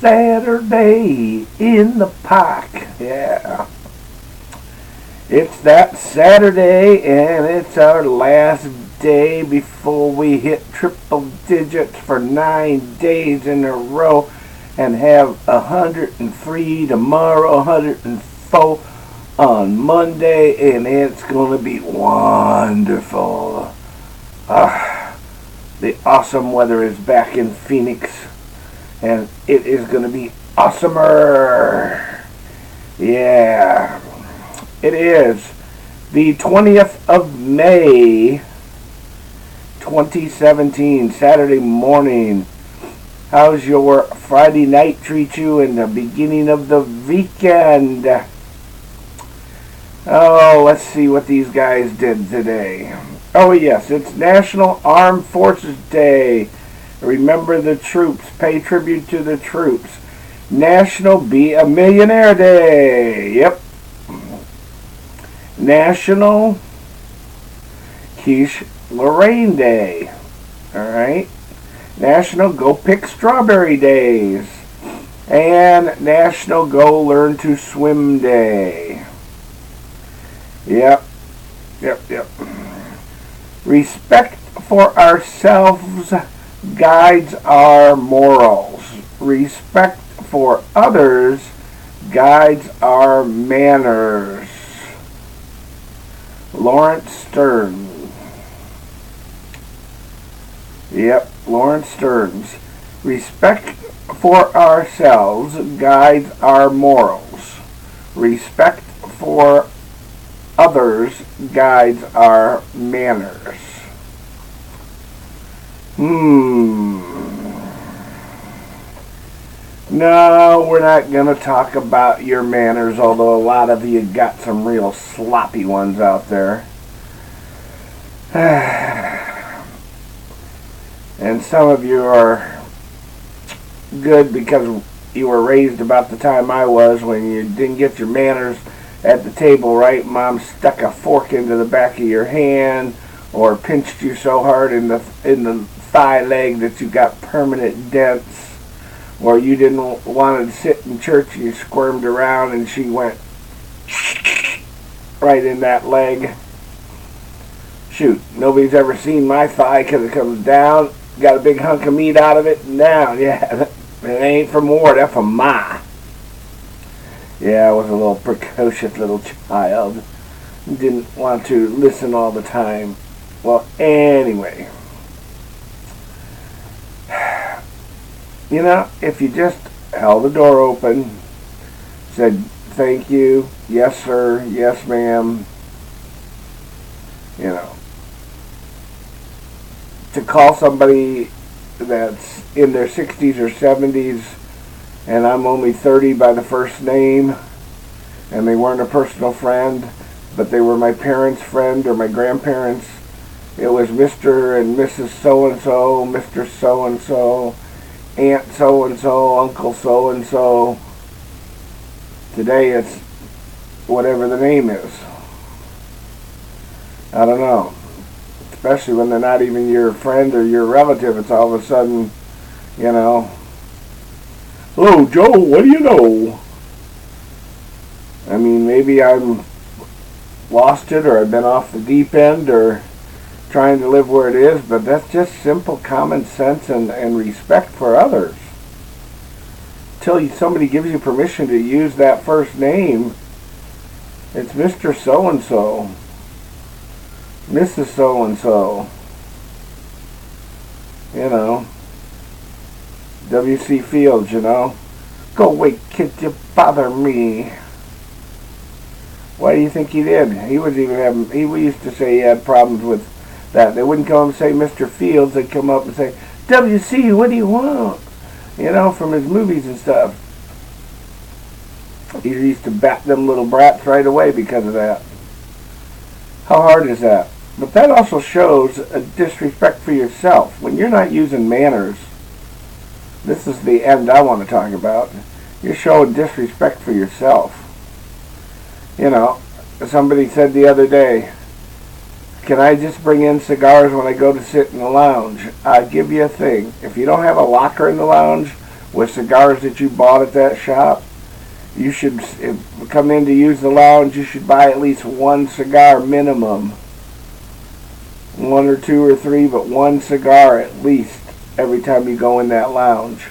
Saturday in the park. Yeah. It's that Saturday, and it's our last day before we hit triple digits for 9 days in a row and have 103 tomorrow, 104 on Monday, and it's going to be wonderful. The awesome weather is back in Phoenix, and it is going to be awesomer. Yeah, it is the 20th of May, 2017, Saturday morning. How's your Friday night treat you in the beginning of the weekend? Oh, let's see what these guys did today. Oh yes, it's National Armed Forces Day. Remember the troops. Pay tribute to the troops. National Be a Millionaire Day. Yep. National Quiche Lorraine Day. Alright. National Go Pick Strawberry Days. And National Go Learn to Swim Day. Yep. Respect for ourselves guides our morals. Respect for others guides our manners. Lawrence Stern. Yep, Lawrence Stearns. Respect for ourselves guides our morals. Respect for others guides our manners. No, we're not going to talk about your manners, although a lot of you got some real sloppy ones out there. And some of you are good because you were raised about the time I was, when you didn't get your manners at the table right. Mom stuck a fork into the back of your hand, or pinched you so hard in the thigh leg that you got permanent dents, or you didn't want to sit in church and you squirmed around and she went right in that leg. Shoot, nobody's ever seen my thigh because it comes down, got a big hunk of meat out of it, and down. Yeah, it ain't from war, that's from Ma. Yeah, I was a little precocious little child. Didn't want to listen all the time. Well, anyway. You know, if you just held the door open, said thank you, yes sir, yes ma'am, you know, to call somebody that's in their 60s or 70s, and I'm only 30 by the first name, and they weren't a personal friend, but they were my parents' friend or my grandparents. It was Mr. and Mrs. So-and-so, Mr. So-and-so, Aunt so-and-so, Uncle so-and-so. Today it's whatever the name is. I don't know. Especially when they're not even your friend or your relative. It's all of a sudden, you know, hello, Joe, what do you know? I mean, maybe I'm lost it, or I've been off the deep end, or trying to live where it is, but that's just simple common sense and respect for others. Until somebody gives you permission to use that first name, it's Mr. So-and-so, Mrs. So-and-so, you know, W.C. Fields, you know, go away, kid, you bother me. Why do you think he did? He was even having, we used to say he had problems with that. They wouldn't come and say Mr. Fields, they'd come up and say, W.C., what do you want? You know, from his movies and stuff. He used to bat them little brats right away because of that. How hard is that? But that also shows a disrespect for yourself. When you're not using manners, this is the end I want to talk about. You're showing disrespect for yourself. You know, somebody said the other day, can I just bring in cigars when I go to sit in the lounge? I give you a thing. If you don't have a locker in the lounge with cigars that you bought at that shop. You should come in to use the lounge. You should buy at least one cigar minimum. One or two or three, but one cigar at least every time you go in that lounge.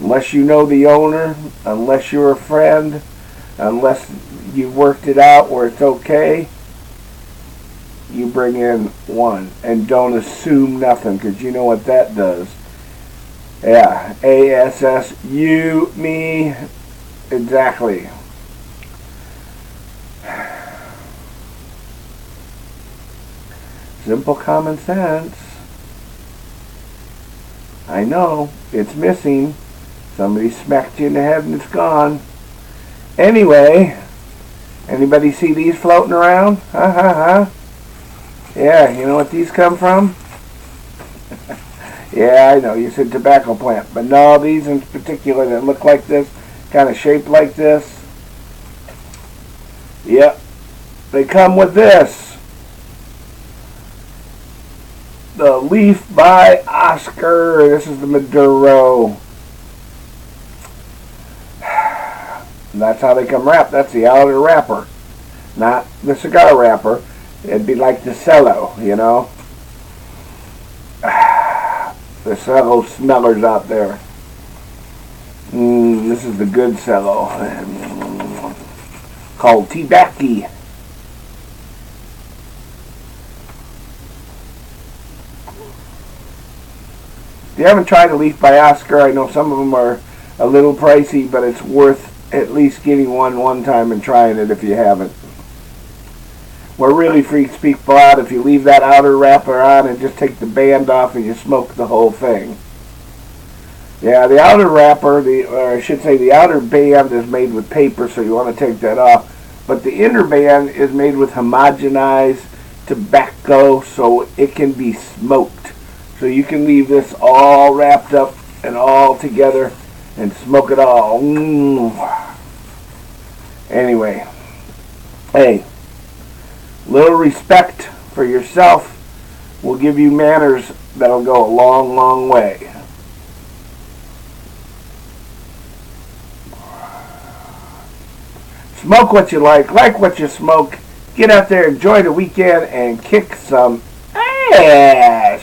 Unless you know the owner, unless you're a friend, unless you've worked it out where it's okay, you bring in one. And don't assume nothing, because you know what that does. Yeah, ASSU, me, exactly. Simple common sense. I know, it's missing. Somebody smacked you in the head and it's gone. Anyway, anybody see these floating around? Yeah, you know what these come from? Yeah, I know, you said tobacco plant. But no, these in particular that look like this, kind of shaped like this. Yep, they come with this. The Leaf by Oscar. This is the Maduro. And that's how they come wrapped. That's the outer wrapper, not the cigar wrapper. It'd be like the cello, you know. The cello smellers out there. This is the good cello. Called Tobacco. If you haven't tried a Leaf by Oscar, I know some of them are a little pricey, but it's worth at least getting one time and trying it if you haven't. What really freaks people out, if you leave that outer wrapper on and just take the band off and you smoke the whole thing. Yeah, the outer wrapper, or I should say the outer band is made with paper, so you want to take that off. But the inner band is made with homogenized tobacco, so it can be smoked. So you can leave this all wrapped up and all together and smoke it all. Anyway, hey, little respect for yourself will give you manners that'll go a long, long way. Smoke what you like what you smoke. Get out there, enjoy the weekend, and kick some ass.